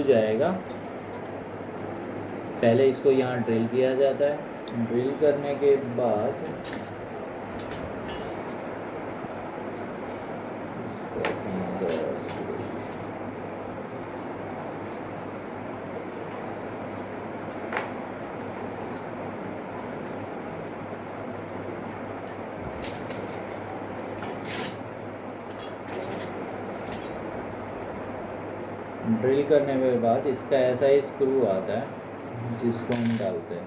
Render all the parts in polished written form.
जाएगा, पहले इसको यहाँ ड्रिल किया जाता है। ड्रिल करने के बाद ड्रिल करने के बाद इसका ऐसा ही स्क्रू आता है जिसको हम डालते हैं।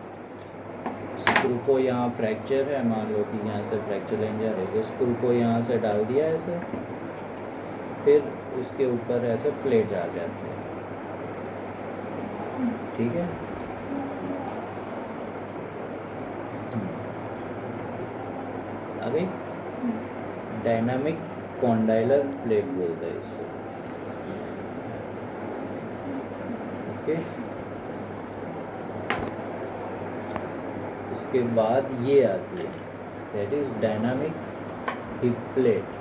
स्क्रू को यहाँ फ्रैक्चर है, मान लो कि यहाँ से फ्रैक्चर इंजर है, तो स्क्रू को यहाँ से डाल दिया ऐसे, फिर उसके ऊपर ऐसे प्लेट आ जाती है। ठीक है, आ गई। डायनामिक कॉन्डाइलर प्लेट बोलते हैं इसको। ओके, इसके बाद ये आती है, that is dynamic hip plate,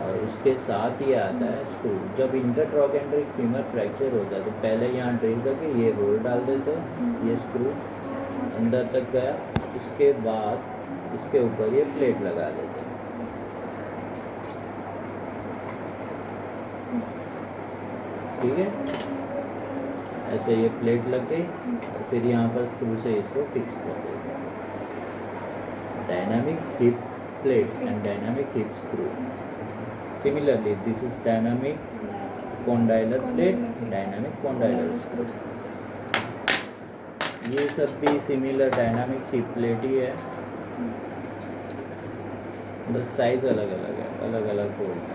और उसके साथ ये आता है स्क्रू। जब इंटरट्रोकेंड्रिक फीमर फ्रैक्चर होता है तो पहले यहाँ ड्रिल करके ये होल डाल देते हैं, ये स्क्रू अंदर तक गया, इसके बाद इसके ऊपर ये प्लेट लगा देते हैं। ठीक है, ऐसे ये प्लेट लग गई और फिर यहाँ पर स्क्रू से इसको फिक्स कर देते हैं। Dynamic hip plate and dynamic hip screw. Similarly, this is dynamic condylar plate, dynamic condylar screw. ये सब भी सिमिलर डायनामिक हिप प्लेट ही है, बस साइज अलग अलग है, अलग अलग होल्स,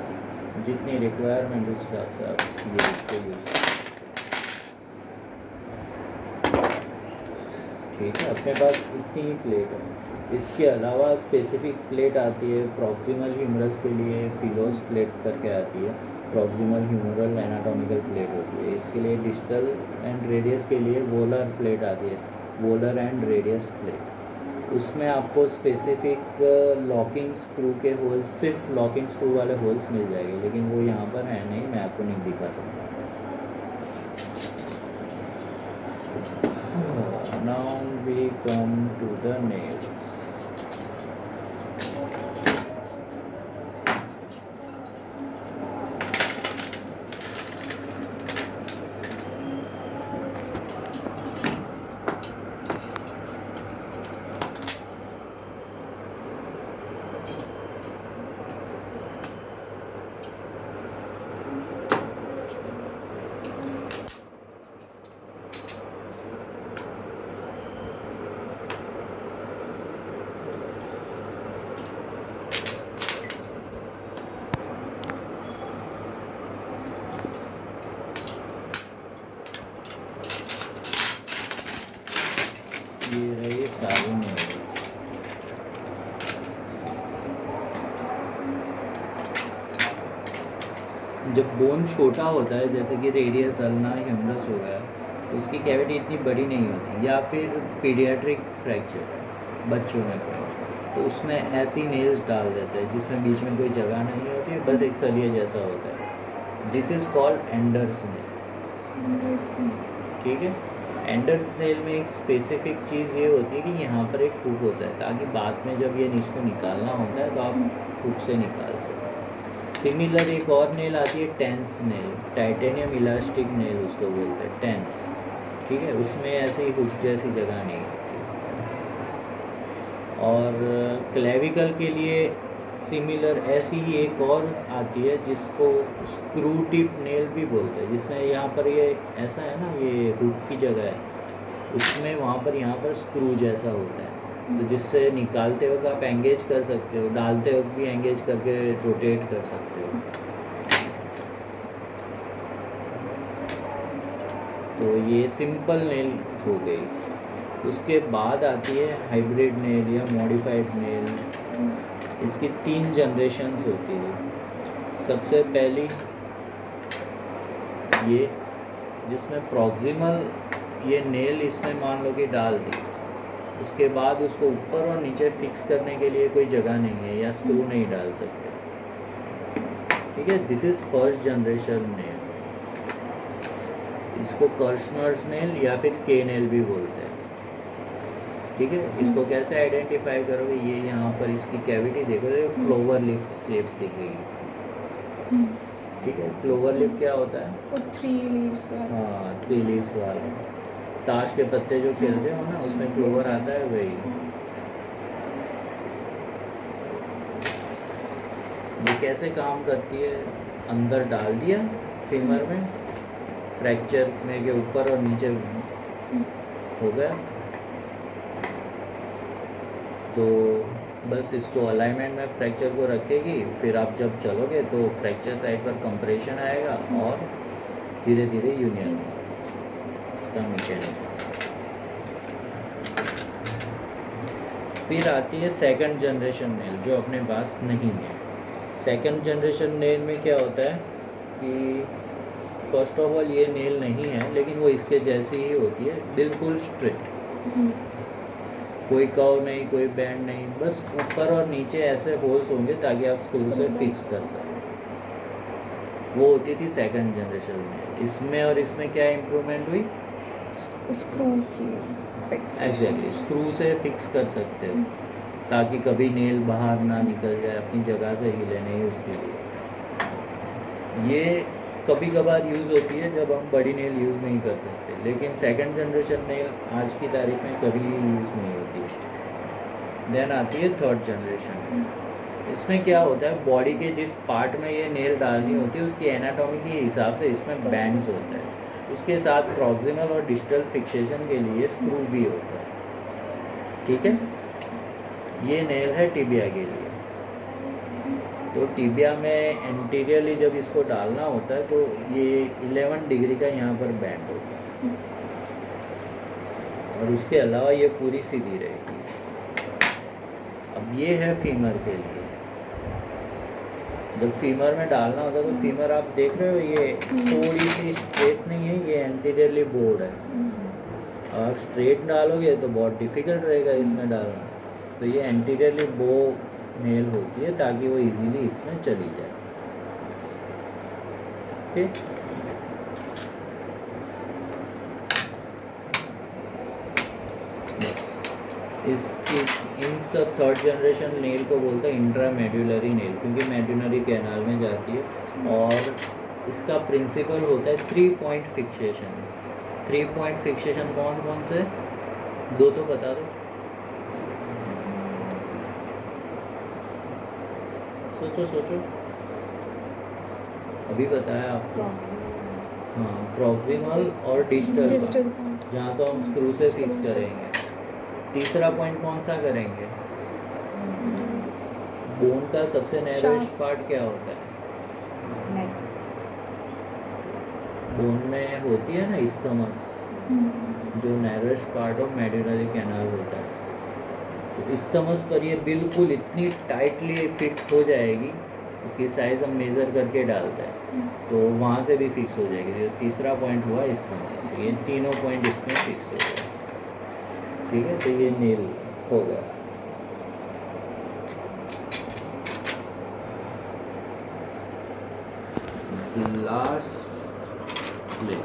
जितनी रिक्वायरमेंट उस हिसाब से आप ये इसको यूज। ठीक है, अपने पास इतनी ही प्लेट है। इसके अलावा स्पेसिफिक प्लेट आती है प्रॉक्सिमल ह्यूमरस के लिए, फिलोस प्लेट करके आती है। प्रॉक्सिमल ह्यूमरल एनाटॉमिकल प्लेट होती है। इसके लिए डिस्टल एंड रेडियस के लिए वोलर प्लेट आती है, वोलर एंड रेडियस प्लेट। उसमें आपको स्पेसिफिक लॉकिंग स्क्रू के होल्स, सिर्फ लॉकिंग स्क्रू वाले होल्स मिल जाएंगे, लेकिन वो यहाँ पर है नहीं, मैं आपको नहीं दिखा सकता। Now we come to the nails. ये रही सारी नेल्स। जब बोन छोटा होता है, जैसे कि रेडियस अल्ना ह्यूमरस हो गया, तो उसकी कैविटी इतनी बड़ी नहीं होती, या फिर पीडियाट्रिक फ्रैक्चर, बच्चों में फ्रैक्चर, तो उसमें ऐसी नेल्स डाल देते हैं जिसमें बीच में कोई जगह नहीं होती है, बस एक सरिया जैसा होता है। This is called Anders nail. ठीक है, एंडर्स नेल में एक स्पेसिफिक चीज़ ये होती है कि यहाँ पर एक हुक होता है, ताकि बाद में जब ये इसको निकालना होता है तो आप हुक से निकाल सकते हैं। सिमिलर एक और नेल आती है TENS nail, titanium elastic nail उसको बोलते हैं, टेंस। ठीक है, उसमें ऐसी हुक जैसी जगह नहीं होती। और क्लेविकल के लिए सिमिलर ऐसी ही एक और आती है जिसको स्क्रू टिप नेल भी बोलते हैं, जिसमें यहाँ पर ये ऐसा है ना, ये हुक की जगह है, उसमें वहाँ पर यहाँ पर स्क्रू जैसा होता है, तो जिससे निकालते वक्त आप एंगेज कर सकते हो, डालते वक्त भी एंगेज करके रोटेट कर सकते हो। तो ये सिंपल नेल हो गई। उसके बाद आती है हाइब्रिड नेल या मॉडिफाइड नेल। इसकी 3 जनरेशन्स होती है। सबसे पहली ये, जिसमें प्रॉक्सिमल ये नेल इसमें मान लो कि डाल दी, उसके बाद उसको ऊपर और नीचे फिक्स करने के लिए कोई जगह नहीं है या स्क्रू नहीं डाल सकते। ठीक है, this is first generation nail. इसको कर्शनर्स नेल या फिर के नेल भी बोलते हैं। ठीक है, इसको कैसे आइडेंटिफाई करोगे, ये यहाँ पर इसकी कैविटी देखो, क्लोवर लीफ शेप दिखेगी। ठीक है, क्लोवर लीफ क्या होता है? वो 3 लीव्स वाला। हाँ, 3 लीव्स वाला। ताश के पत्ते जो खेलते हो ना, उसमें क्लोवर आता है, वही। ये कैसे काम करती है? अंदर डाल दिया फीमर में, फ्रैक्चर में के ऊपर और नीचे हो गया, तो बस इसको अलाइनमेंट में फ्रैक्चर को रखेगी। फिर आप जब चलोगे तो फ्रैक्चर साइड पर कंप्रेशन आएगा और धीरे धीरे यूनियन होगा, इसका मैकेनिज्म। फिर आती है सेकंड जनरेशन नेल, जो अपने पास नहीं है। सेकंड जनरेशन नेल में क्या होता है कि फर्स्ट ऑफ ऑल ये नेल नहीं है, लेकिन वो इसके जैसी ही होती है, बिल्कुल स्ट्रेट, कोई कर्व नहीं, कोई बैंड नहीं, बस ऊपर और नीचे ऐसे होल्स होंगे ताकि आप स्क्रू से फिक्स कर सकें। वो होती थी सेकंड जनरेशन में। इसमें और इसमें क्या इम्प्रूवमेंट हुई? स्क्रू की फिक्स। एग्जैक्टली, स्क्रू से फिक्स कर सकते हो ताकि कभी नेल बाहर ना निकल जाए, अपनी जगह से हिले नहीं उसके लिए। ये कभी कभार यूज़ होती है जब हम बड़ी नेल यूज़ नहीं कर सकते, लेकिन सेकंड जनरेशन नेल आज की तारीख में कभी यूज़ नहीं होती है। देन आती है थर्ड जनरेशन। इसमें क्या होता है, बॉडी के जिस पार्ट में ये नेल डालनी होती है उसकी एनाटॉमी के हिसाब से इसमें बैंड्स होता है। उसके साथ प्रॉक्सिमल और डिस्टल फिक्सेशन के लिए स्क्रू भी होता है। ठीक है, ये नेल है टिबिया के लिए। तो टिबिया में एंटीरियरली जब इसको डालना होता है तो ये 11 डिग्री का यहाँ पर बैंड होगा, और उसके अलावा ये पूरी सीधी रहेगी। अब ये है फीमर के लिए। जब फीमर में डालना होता है तो फीमर आप देख रहे हो, ये थोड़ी सी स्ट्रेट नहीं है, ये एंटीरियरली बोर्ड है। और स्ट्रेट डालोगे तो बहुत डिफिकल्ट रहेगा इसमें डालना, तो ये एंटीरियरली बो नेल होती है ताकि वो इजीली इसमें चली जाए। ठीक, इसकी इन सब थर्ड जनरेशन नेल को बोलते हैं इंट्रामेड्यूलरी नेल, क्योंकि मेड्यूलरी कैनाल में जाती है। और इसका प्रिंसिपल होता है 3 पॉइंट फिक्सेशन। 3 पॉइंट फिक्सेशन कौन कौन से? 2 तो बता दो, सोचो सोचो, अभी बताया आपको। हाँ, प्रॉक्सिमल और डिस्टल, जहाँ तो हम स्क्रू से फिक्स करेंगे। तीसरा पॉइंट कौन सा करेंगे? बोन का सबसे नैरोएस्ट पार्ट क्या होता है? बोन में होती है ना इस्थमस, जो narrowest part of medullary canal होता है। तो इस्थमस पर ये बिल्कुल इतनी टाइटली फिट हो जाएगी, उसकी साइज़ हम मेज़र करके डालते हैं तो वहाँ से भी फिक्स हो जाएगी। जो तीसरा पॉइंट हुआ इस्थमस, ये तीनों पॉइंट इसमें फिक्स हो गए। ठीक है, तो ये नेल हो गया। लास्ट ले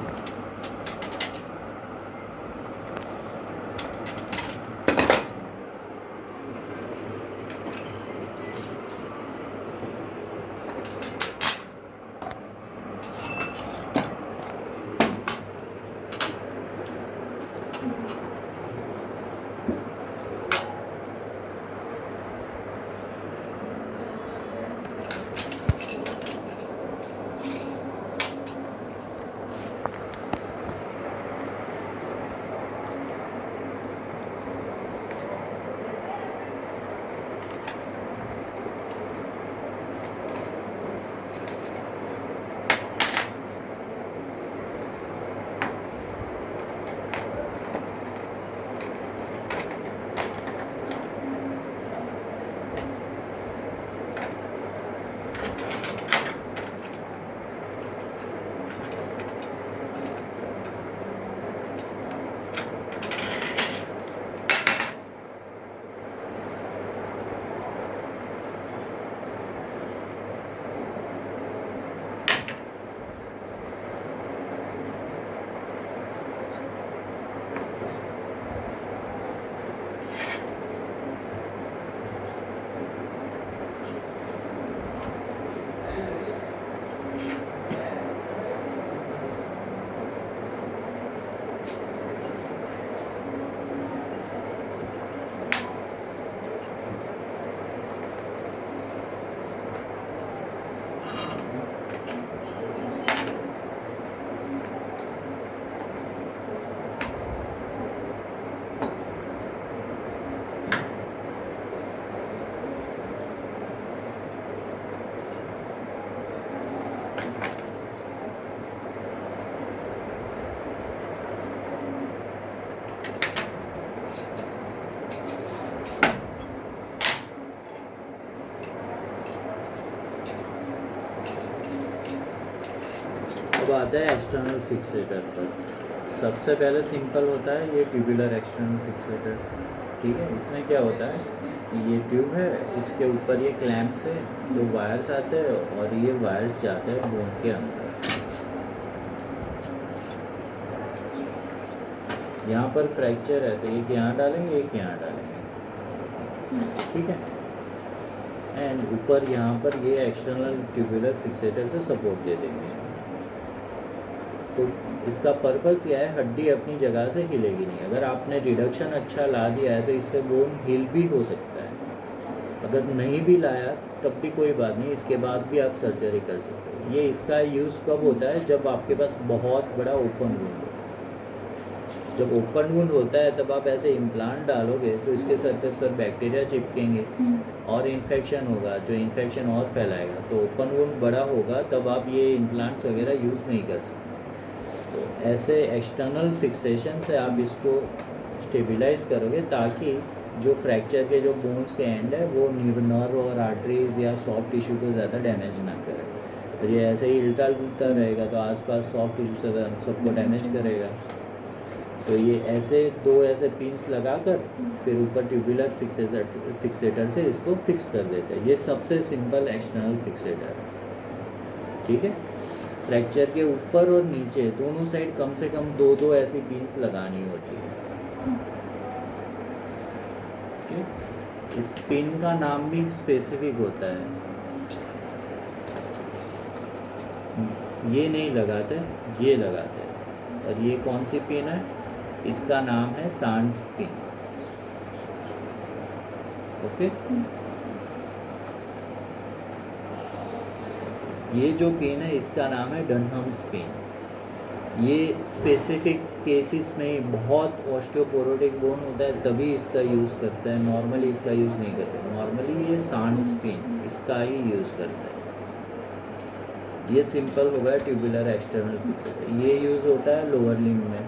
अब आता है एक्सटर्नल फिक्सेटर पर। सबसे पहले सिंपल होता है ये ट्यूबुलर एक्सटर्नल फिक्सेटर। ठीक है, इसमें क्या होता है, ये ट्यूब है, इसके ऊपर ये क्लैंप्स है, दो वायर्स आते हैं और ये वायर्स जाते हैं बोन के अंदर। यहाँ पर फ्रैक्चर है तो एक यहाँ डालेंगे, एक यहाँ डालेंगे। ठीक है, एंड ऊपर यहाँ पर ये एक्सटर्नल ट्यूबुलर फिक्सेटर से सपोर्ट दे देंगे। तो इसका पर्पस यह है, हड्डी अपनी जगह से हिलेगी नहीं। अगर आपने रिडक्शन अच्छा ला दिया है तो इससे बोन हिल भी हो सकता है। अगर नहीं भी लाया तब भी कोई बात नहीं, इसके बाद भी आप सर्जरी कर सकते हो। ये इसका यूज़ कब होता है, जब आपके पास बहुत बड़ा ओपन वुंड हो। जब ओपन वुंड होता है तब आप ऐसे इम्प्लांट डालोगे तो इसके सरफेस पर बैक्टीरिया चिपकेंगे और इन्फेक्शन होगा, जो इन्फेक्शन और फैलाएगा। तो ओपन वुंड बड़ा होगा तब आप ये इम्प्लांट्स वगैरह यूज़ नहीं कर सकते। तो ऐसे एक्सटर्नल फिक्सेशन से आप इसको स्टेबलाइज करोगे ताकि जो फ्रैक्चर के जो बोन्स के एंड है वो नर्व और आर्टरीज या सॉफ्ट टिश्यू को ज़्यादा डैमेज ना करे। तो ये ऐसे ही इल्टा डुलता रहेगा तो आसपास सॉफ्ट टिश्यू से सबको डैमेज करेगा। तो ये ऐसे दो ऐसे पिंस लगाकर फिर ऊपर ट्यूबुलर फिक्सेटर से इसको फिक्स कर देते हैं। ये सबसे सिंपल एक्सटर्नल फिक्सेटर है। ठीक है, फ्रैक्चर के ऊपर और नीचे दोनों साइड कम से कम दो दो ऐसी पिंस लगानी होती है। इस पिन का नाम भी स्पेसिफिक होता है। ये नहीं लगाते, ये लगाते हैं। और ये कौन सी पिन है, इसका नाम है सांस पिन। ओके, ये जो पिन है इसका नाम है डनहम्स पिन। ये स्पेसिफिक केसेस में बहुत ऑस्टियोपोरोटिक बोन होता है तभी इसका यूज़ करता है, नॉर्मली इसका यूज़ नहीं करते। नॉर्मली ये सांस पिन इसका ही यूज़ करता है। ये सिंपल होगा ट्यूबुलर एक्सटर्नल फिक्सेटर। ये यूज़ होता है लोअर लिम्ब में,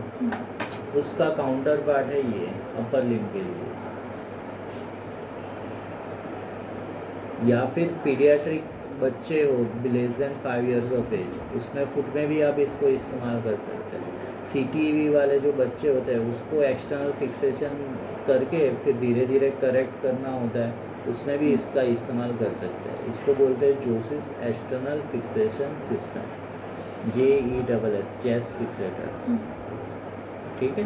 उसका काउंटर पार्ट है ये अपर लिम्ब के लिए। या फिर पीडियाट्रिक बच्चे हो less than 5 years of age, उसमें फुट में भी आप इसको इस्तेमाल कर सकते हैं। CTEV वाले जो बच्चे होते हैं उसको एक्सटर्नल फिक्सेशन करके फिर धीरे धीरे करेक्ट करना होता है, उसमें भी इसका इस्तेमाल कर सकते हैं। इसको बोलते हैं जोसिस external fixation system, JESS, chest fixator. ठीक है,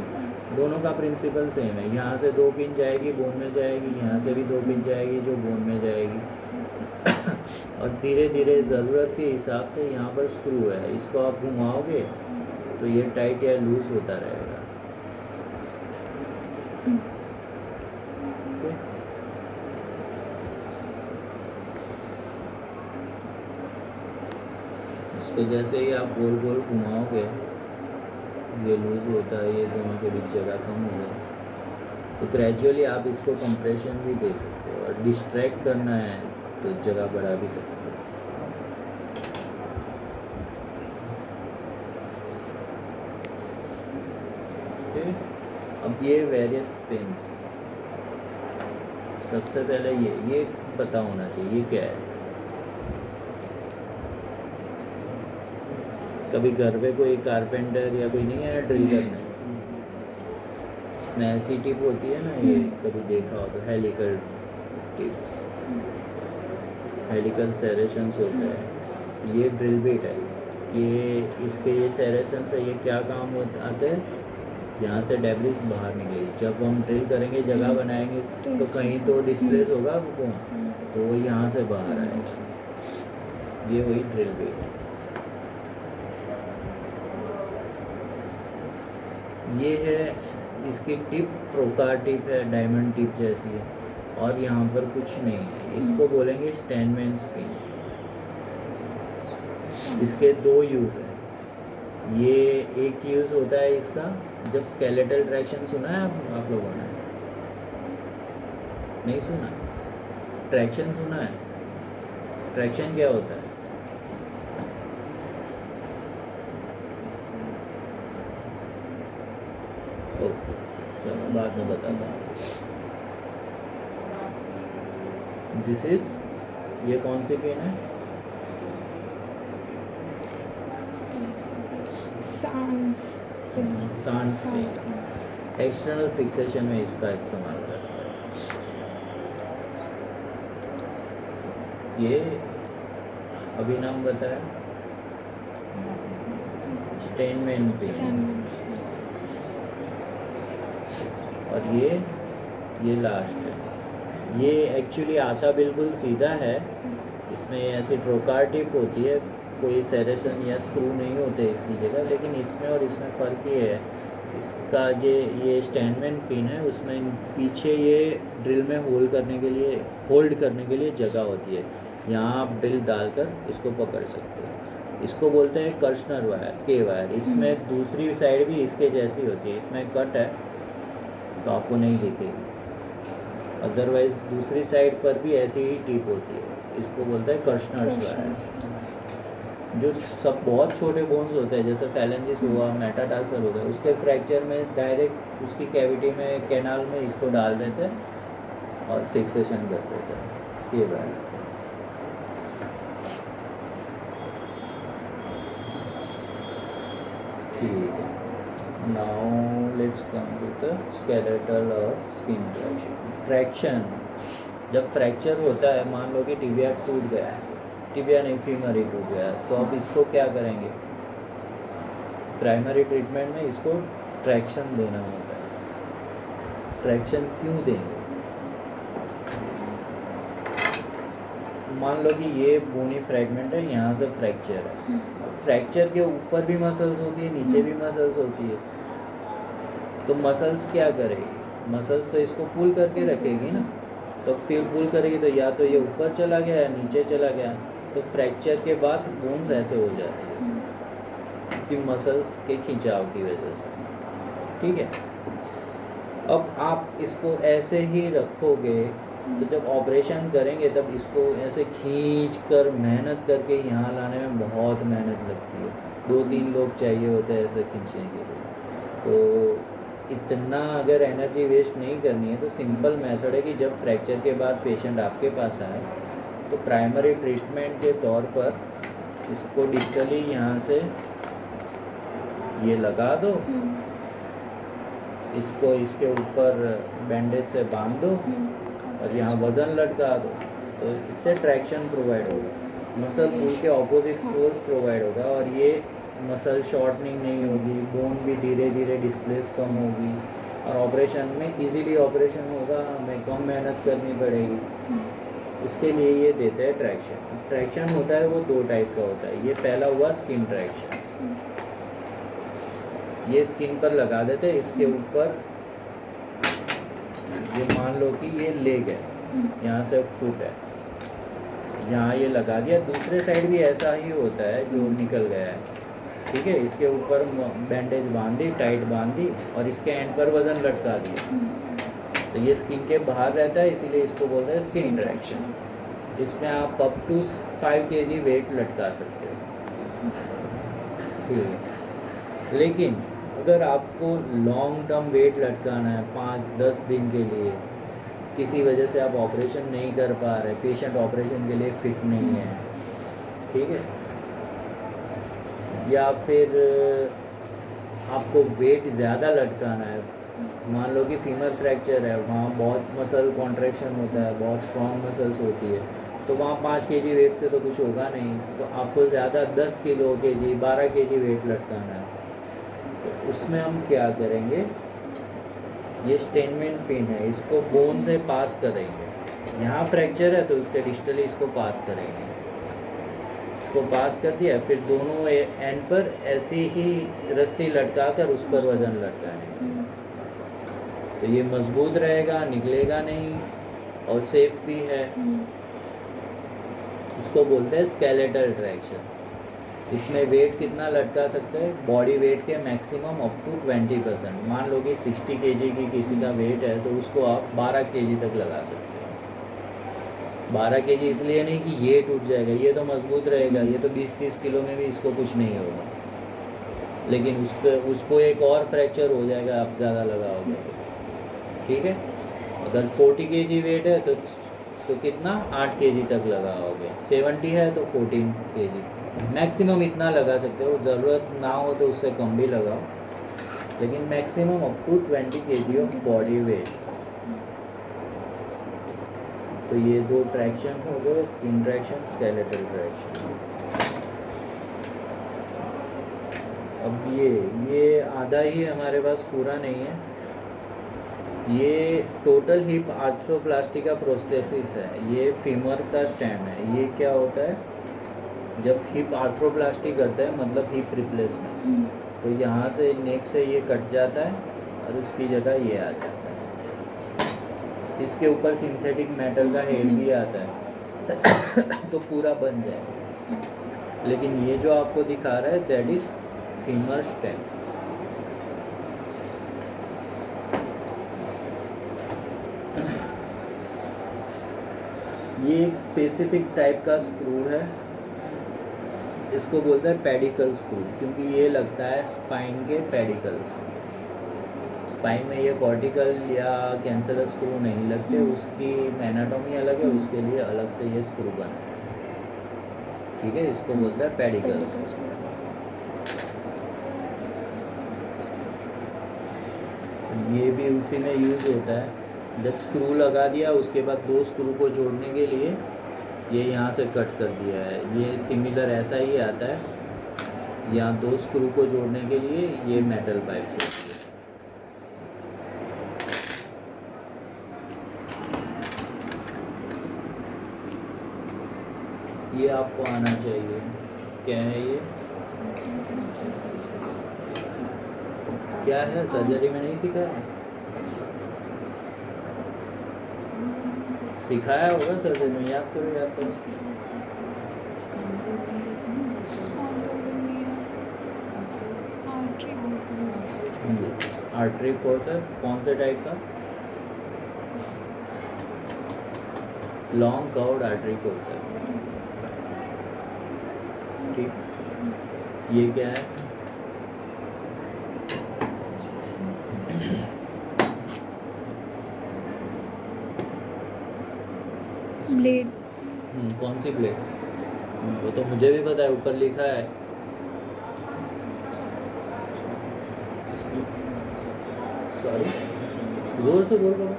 दोनों का प्रिंसिपल सेम है। यहाँ से दो पिन जाएगी बोन में जाएगी, यहाँ से भी दो पिन जाएगी जो बोन में जाएगी। और धीरे धीरे ज़रूरत के हिसाब से यहाँ पर स्क्रू है, इसको आप घुमाओगे तो ये टाइट या लूज होता रहेगा। ओके, इसको जैसे ही आप गोल गोल घुमाओगे ये लूज होता है, ये दोनों के बीच जगह कम हो गई। तो ग्रेजुअली आप इसको कंप्रेशन भी दे सकते हो, और डिस्ट्रैक्ट करना है तो जगह बढ़ा भी सकते हो। अब ये वेरियस पिन्स, सबसे पहले ये पता होना चाहिए ये क्या है। कभी घर पे कोई कारपेंटर या कोई नहीं है ड्रिल करने, इसमें ऐसी टिप होती है ना, ये कभी देखा हो तो हेलिकल टिप्स, हेलिकल सेरेशंस होता है। तो ये ड्रिल बिट है, ये इसके ये सेरेशन से ये क्या काम आते हैं, यहाँ से डेब्रिस बाहर निकले। जब हम ड्रिल करेंगे जगह बनाएंगे तो कहीं तो डिस्प्लेस होगा वो, तो वो यहाँ से बाहर आएगा। ये वही ड्रिल बिट। ये है इसकी टिप, प्रोकार टिप है, डायमंड टिप जैसी है, और यहाँ पर कुछ नहीं है। इसको बोलेंगे स्टैनमैन पिन। इसके दो यूज़ हैं। ये एक यूज़ होता है इसका जब स्केलेटल ट्रैक्शन, सुना है आप लोगों ने? नहीं सुना? ट्रैक्शन सुना है? ट्रैक्शन क्या होता है? ओके, चलो बाद में बताता हूँ। दिस इज, ये कौन सी पेन है? सांस सांस सांस पेन एक्सटर्नल फिक्सेशन में इसका इस्तेमाल करते हैं। ये अभी नाम बताया स्टेनमेन पेन, और ये लास्ट है। ये एक्चुअली आता बिल्कुल सीधा है, इसमें ऐसी ट्रोकार टिप होती है, कोई सेरेसन या स्क्रू नहीं होते इसकी जगह, लेकिन इसमें और इसमें फ़र्क ये है, इसका ये स्टैंडमैन पिन है, उसमें पीछे ये ड्रिल में होल्ड करने के लिए जगह होती है, यहाँ आप ड्रिल डालकर इसको पकड़ सकते हो। इसको बोलते हैं कर्शनर वायर, के वायर। इसमें दूसरी साइड भी इसके जैसी होती है, इसमें कट है तो आपको नहीं दिखेगी, अदरवाइज दूसरी साइड पर भी ऐसी ही टिप होती है, इसको बोलते हैं कर्शनर्स वायर। जो सब बहुत छोटे बोन्स होते हैं, जैसे फैलेंजिस हुआ, मेटाटार्सल होता है, उसके फ्रैक्चर में डायरेक्ट उसकी कैविटी में, कैनाल में इसको डाल देते हैं और फिक्सेशन कर देते हैं, ये वायर। ठीक है, now let's come to the skeletal और स्किन ट्रैक्शन। जब फ्रैक्चर होता है, मान लो कि टिबिया टूट गया है, टिबिया नहीं फीमर ही टूट गया है, तो अब इसको क्या करेंगे? प्राइमरी ट्रीटमेंट में इसको ट्रैक्शन देना होता है। ट्रैक्शन क्यों देंगे? मान लो कि ये बोनी फ्रैगमेंट है, यहाँ से फ्रैक्चर है, फ्रैक्चर के ऊपर भी मसल्स होती है, नीचे भी मसल्स होती है, तो मसल्स क्या करेगी? मसल्स तो इसको पुल करके रखेगी ना, तो फिर पुल करेगी तो या तो ये ऊपर चला गया या नीचे चला गया, तो फ्रैक्चर के बाद बोन्स ऐसे हो जाती है कि मसल्स के खिंचाव की वजह से। ठीक है, अब आप इसको ऐसे ही रखोगे तो जब ऑपरेशन करेंगे तब इसको ऐसे खींच कर मेहनत करके यहाँ लाने में बहुत मेहनत लगती है, 2-3 लोग चाहिए होते हैं ऐसे खींचने के लिए। तो इतना अगर एनर्जी वेस्ट नहीं करनी है तो सिंपल मेथड है कि जब फ्रैक्चर के बाद पेशेंट आपके पास आए तो प्राइमरी ट्रीटमेंट के तौर पर इसको डिस्टली यहाँ से ये लगा दो, इसको इसके ऊपर बैंडेज से बांध दो और यहाँ वज़न लटका दो, तो इससे ट्रैक्शन प्रोवाइड होगा, मसल पुल के ऑपोजिट फोर्स प्रोवाइड होगा और ये मसल शॉर्टनिंग नहीं होगी, बोन भी धीरे धीरे डिस्प्लेस कम होगी और ऑपरेशन में इजीली ऑपरेशन होगा, हमें कम मेहनत करनी पड़ेगी। उसके लिए ये देते हैं ट्रैक्शन। ट्रैक्शन होता है वो 2 टाइप का होता है। ये पहला हुआ स्किन ट्रैक्शन, ये स्किन पर लगा देते हैं, इसके ऊपर ये मान लो कि ये लेग है, यहाँ से फुट है, यहाँ ये लगा दिया। दूसरे साइड भी ऐसा ही होता है जो निकल गया है, ठीक है, इसके ऊपर बैंडेज बांध दी, टाइट बांध दी और इसके एंड पर वज़न लटका दिया, तो ये स्किन के बाहर रहता है, इसीलिए इसको बोलते हैं स्किन ट्रैक्शन। इसमें आप अप टू 5 kg वेट लटका सकते हो। ठीक है, लेकिन अगर आपको लॉन्ग टर्म वेट लटकाना है 5-10 दिन के लिए, किसी वजह से आप ऑपरेशन नहीं कर पा रहे, पेशेंट ऑपरेशन के लिए फिट नहीं है, ठीक है, या फिर आपको वेट ज़्यादा लटकाना है, मान लो कि फीमर फ्रैक्चर है, वहाँ बहुत मसल कॉन्ट्रैक्शन होता है, बहुत स्ट्रॉन्ग मसल्स होती है, तो वहाँ 5 kg वेट से तो कुछ होगा नहीं, तो आपको ज़्यादा 10 kg 12 kg वेट लटकाना है। तो उसमें हम क्या करेंगे, ये स्टेनमेन पिन है, इसको बोन से पास करेंगे, यहाँ फ्रैक्चर है तो इसके डिस्टली इसको पास करेंगे, इसको पास कर दिया, फिर दोनों एंड पर ऐसी ही रस्सी लटका कर उस पर वज़न लटकाएंगे, तो ये मजबूत रहेगा, निकलेगा नहीं और सेफ भी है। इसको बोलते हैं स्केलेटल ट्रैक्शन। इसमें वेट कितना लटका सकते हैं? बॉडी वेट के मैक्सिमम अप टू 20%। मान लो कि 60 kg की किसी का वेट है तो उसको आप 12 kg तक लगा सकते हैं। 12 kg इसलिए नहीं कि ये टूट जाएगा, ये तो मजबूत रहेगा, ये तो 20-30 किलो में भी इसको कुछ नहीं होगा, लेकिन उसको एक और फ्रैक्चर हो जाएगा आप ज़्यादा लगाओगे, ठीक है। अगर 40 kg वेट है तो कितना 8 kg तक लगाओगे, 70 है तो 14 kg मैक्सिमम इतना लगा सकते हो, ज़रूरत ना हो तो उससे कम भी लगाओ, लेकिन maximum up to 20 kg of body weight. तो ये 2 ट्रैक्शन हो गए, स्किन ट्रैक्शन, स्केलेटल ट्रैक्शन। अब ये आधा ही हमारे पास पूरा नहीं है। ये टोटल हिप आर्थ्रोप्लास्टी का प्रोस्थेसिस है, ये फीमर का स्टेम है। ये क्या होता है, जब हिप आर्थ्रोप्लास्टी करते हैं मतलब हिप रिप्लेसमेंट, तो यहाँ से नेक से ये कट जाता है और उसकी जगह ये आ जाता है। इसके ऊपर सिंथेटिक मेटल का हेड भी आता है तो पूरा बन जाएगा। लेकिन ये जो आपको दिखा रहा है दैट इज फीमर स्टेम। ये एक स्पेसिफिक टाइप का स्क्रू है, इसको बोलते हैं पेडिकल स्क्रू, क्योंकि ये लगता है स्पाइन के पेडिकल्स। स्पाइन में ये कॉर्टिकल या कैंसरस स्क्रू नहीं लगते, उसकी एनाटॉमी अलग है, उसके लिए अलग से ये स्क्रू बना है। ठीक है, इसको बोलते हैं पेडिकल्स। ये भी उसी में यूज़ होता है। जब स्क्रू लगा दिया उसके बाद 2 स्क्रू को जोड़ने के लिए ये यहाँ से कट कर दिया है। ये सिमिलर ऐसा ही आता है, यहाँ 2 स्क्रू को जोड़ने के लिए ये मेटल पाइप होती है। ये आपको आना चाहिए। क्या है ये, क्या है, सर्जरी में नहीं सिखाया? सिखाया होगा सर्जरी में, याद करो याद करो। आर्टरी फोर्स है, कौन से टाइप का? लॉन्ग कर्व्ड आर्टरी फोर्स है। ठीक, ये क्या है? ब्लेड। कौन सी ब्लेड? वो तो मुझे भी पता है, ऊपर लिखा है। सॉरी, जोर से बोल रहा हूँ।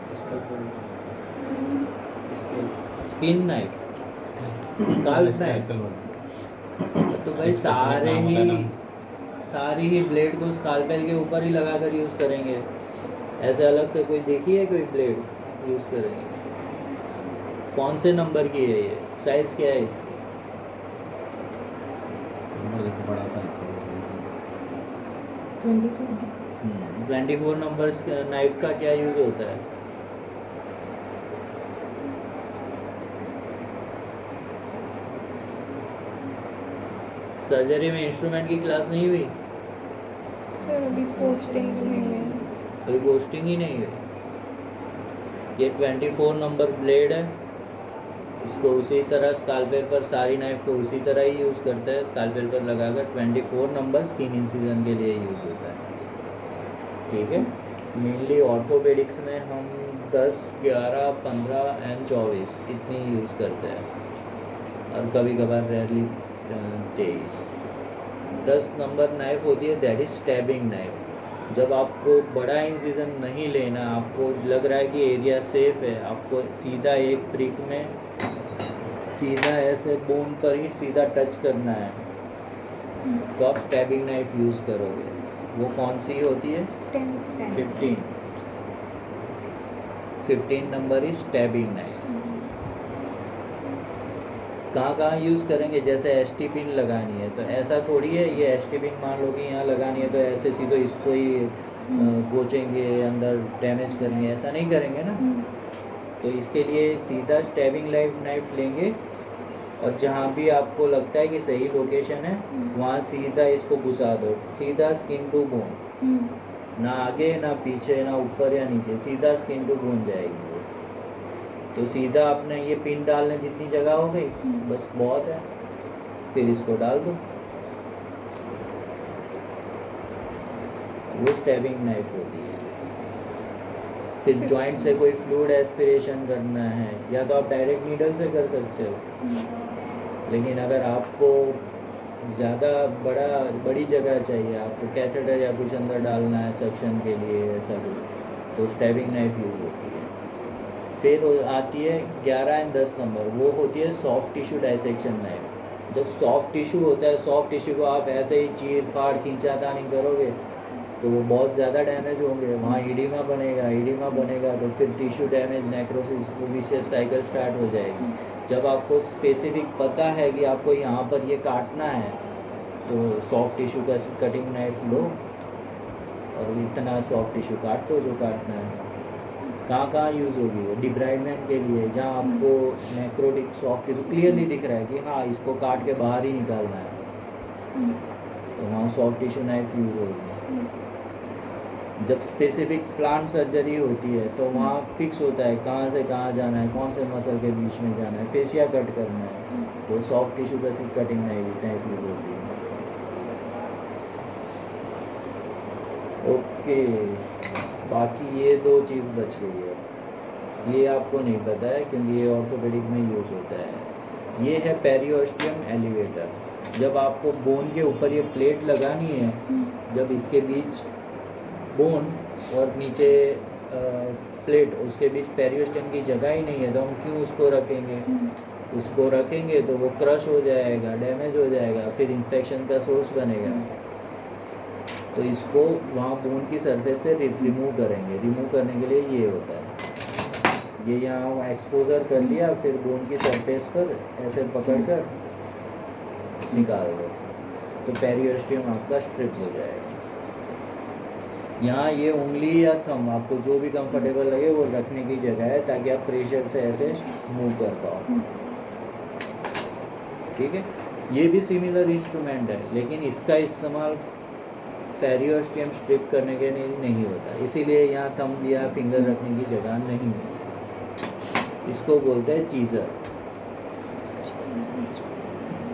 Skin knife, scalp knife. तो भाई सारी ही ब्लेड को स्काल्पेल के ऊपर ही लगा कर यूज़ करेंगे। ऐसे अलग से कोई देखी है कोई ब्लेड यूज़ करेंगे? कौन से नंबर की है ये? साइज क्या है इसकी? बड़ा सा 24 नंबर नाइफ का क्या यूज़ होता है? सर्जरी में इंस्ट्रूमेंट की क्लास नहीं हुई? सर अभी पोस्टिंग्स नहीं हुई। अभी पोस्टिंग ही नहीं हुई। ये 24 नंबर ब्लेड है, इसको उसी तरह स्काल्पेल पर, सारी नाइफ को उसी तरह ही यूज़ करते हैं। स्काल्पेल पर लगाकर 24 नंबर स्किन इंसिजन के लिए यूज़ होता है। ठीक है, मेनली ऑर्थोपेडिक्स में हम 10, 11, 15 एंड 24 इतनी यूज़ करते हैं, और कभी कभार रेयरली 23। 10 नंबर नाइफ होती है, दैट इज स्टैबिंग नाइफ। जब आपको बड़ा इंसिजन नहीं लेना, आपको लग रहा है कि एरिया सेफ है, आपको सीधा एक प्रिक में सीधा ऐसे बोन पर ही सीधा टच करना है, तो आप स्टैबिंग नाइफ यूज़ करोगे। वो कौन सी होती है? 15 नंबर इज स्टैबिंग नाइफ। कहाँ यूज़ करेंगे? जैसे एसटी पिन लगानी है तो ऐसा थोड़ी है, ये एसटी पिन मान लो कि यहाँ लगानी है तो ऐसे सीधे इसको ही गोचेंगे, अंदर डैमेज करेंगे, ऐसा नहीं करेंगे ना। तो इसके लिए सीधा स्टैबिंग नाइफ लेंगे, और जहाँ भी आपको लगता है कि सही लोकेशन है वहाँ सीधा इसको घुसा दो, सीधा स्किन टू बोन, ना आगे ना पीछे ना ऊपर या नीचे, सीधा स्किन टू बोन जाएगी वो। तो सीधा आपने ये पिन डालने जितनी जगह हो गई बस बहुत है, फिर इसको डाल दो। वो स्टैबिंग नाइफ होती है। फिर जॉइंट से कोई फ्लूइड एस्पिरेशन करना है, या तो आप डायरेक्ट नीडल से कर सकते हो, लेकिन अगर आपको ज़्यादा बड़ी जगह चाहिए आपको, कैथेटर या कुछ अंदर डालना है सक्शन के लिए ऐसा कुछ, तो स्टैबिंग नाइफ यूज़ होती है। फिर आती है 11 एंड 10 नंबर, वो होती है सॉफ्ट टिश्यू डाइसेक्शन नाइफ। जब सॉफ्ट टिश्यू होता है, सॉफ्ट टिश्यू को आप ऐसे ही चीर फाड़ खींचातानी करोगे तो वो बहुत ज़्यादा डैमेज होंगे, वहाँ ईडिमा बनेगा तो फिर टिश्यू डैमेज, नेक्रोसिस, वो विशेष साइकिल स्टार्ट हो जाएगी। जब आपको स्पेसिफिक पता है कि आपको यहाँ पर ये काटना है तो सॉफ्ट टिश्यू का कटिंग नाइफ लो और इतना सॉफ्ट टिश्यू काट दो जो काटना है। कहाँ यूज़ होगी वो? डिब्राइडमेंट के लिए, जहाँ आपको नेक्रोटिक सॉफ्ट टिश्यू क्लियरली दिख रहा है कि हाँ इसको काट के बाहर ही निकालना है, तो वहाँ सॉफ्ट टिश्यू नाइफ यूज़ होगी। जब स्पेसिफिक प्लांट सर्जरी होती है तो वहाँ फिक्स होता है कहाँ से कहाँ जाना है, कौन से मसल के बीच में जाना है, फेसिया कट करना है, तो सॉफ्ट टिश्यू का सिर्फ कटिंग नाइफ यूज़ होती है। ओके, बाकी ये 2 चीज़ बच गई है, ये आपको नहीं पता है क्योंकि ये ऑर्थोपेडिक में यूज़ होता है। ये है पेरिओस्टियम एलिवेटर। जब आपको बोन के ऊपर ये प्लेट लगानी है, जब इसके बीच बोन और नीचे प्लेट, उसके बीच पेरिओस्टियम की जगह ही नहीं है तो हम क्यों उसको रखेंगे? उसको रखेंगे तो वो क्रश हो जाएगा, डैमेज हो जाएगा, फिर इन्फेक्शन का सोर्स बनेगा। तो इसको वहाँ बोन की सरफेस से रिमूव करेंगे। रिमूव करने के लिए ये होता है, ये यहाँ एक्सपोजर कर लिया, फिर बोन की सरफेस पर ऐसे पकड़ कर निकाल दो तो पेरिओस्टियम आपका स्ट्रिप हो जाएगा। यहाँ ये उंगली या थंब, आपको जो भी कंफर्टेबल लगे वो रखने की जगह है ताकि आप प्रेशर से ऐसे मूव कर पाओ। ठीक है, ये भी सिमिलर इंस्ट्रूमेंट है लेकिन इसका इस्तेमाल पेरिओस्टियम स्ट्रिप करने के लिए नहीं होता, इसीलिए यहाँ थंब या फिंगर रखने की जगह नहीं है। इसको बोलते हैं चीज़र।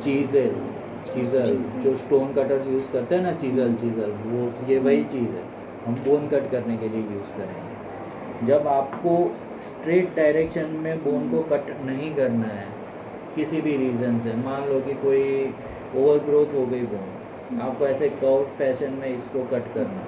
चीज़ल जो स्टोन कटर्स यूज़ करते हैं ना, चीज़ल वो ये वही चीज़ है, हम बोन कट करने के लिए यूज़ करेंगे। जब आपको स्ट्रेट डायरेक्शन में बोन को कट नहीं करना है किसी भी रीज़न से, मान लो कि कोई ओवरग्रोथ हो गई बोन, आपको ऐसे कर्व फैशन में इसको कट करना,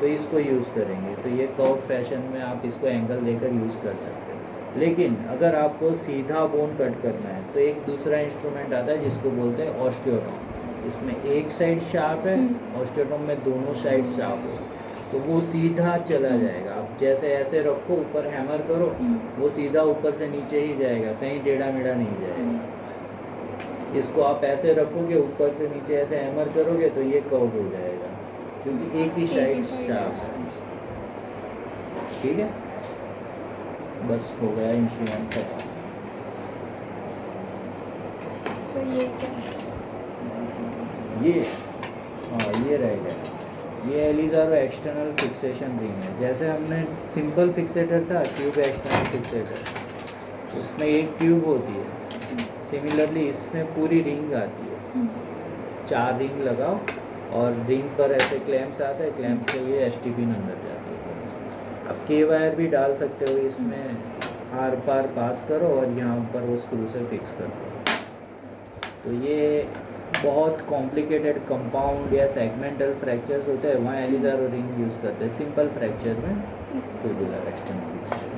तो इसको यूज़ करेंगे। तो ये कर्व फैशन में आप इसको एंगल देकर यूज़ कर सकते हैं। लेकिन अगर आपको सीधा बोन कट करना है तो एक दूसरा इंस्ट्रूमेंट आता है जिसको बोलते हैं ऑस्टियोटॉम। इसमें एक साइड शार्प है, ऑस्टियोटॉम में दोनों साइड शार्प है, तो वो सीधा चला जाएगा। आप जैसे ऐसे रखो, ऊपर हैमर करो, वो सीधा ऊपर से नीचे ही जाएगा, कहीं टेढ़ा मेढ़ा नहीं जाएगा। इसको आप ऐसे रखोगे, ऊपर से नीचे ऐसे हैमर करोगे तो ये कर्व हो जाएगा क्योंकि एक ही साइड शार्प है। ठीक है, बस हो गया इंस्ट्रूमेंट खत्म। सो ये क्या? ये हाँ, ये रह गया। ये एलिज़ारो एक्सटर्नल फिक्सेशन रिंग है। जैसे हमने सिंपल फिक्सेटर था, ट्यूब एक्सटर्नल फिक्सेटर, उसमें एक ट्यूब होती है, सिमिलरली इसमें पूरी रिंग आती है। 4 रिंग लगाओ और रिंग पर ऐसे क्लैम्प्स आता है, क्लैम्प से ये STP अंदर जाती है। अब के वायर भी डाल सकते हो इसमें, आर पार पास करो और यहाँ पर वो स्क्रू से फिक्स कर दो। तो ये बहुत कॉम्प्लिकेटेड कंपाउंड या सेगमेंटल फ्रैक्चर्स होते हैं, वहाँ एलिज़ारो रिंग यूज़ करते हैं। सिंपल फ्रैक्चर में ट्यूबुलर एक्सटर्नल फिक्सेशन।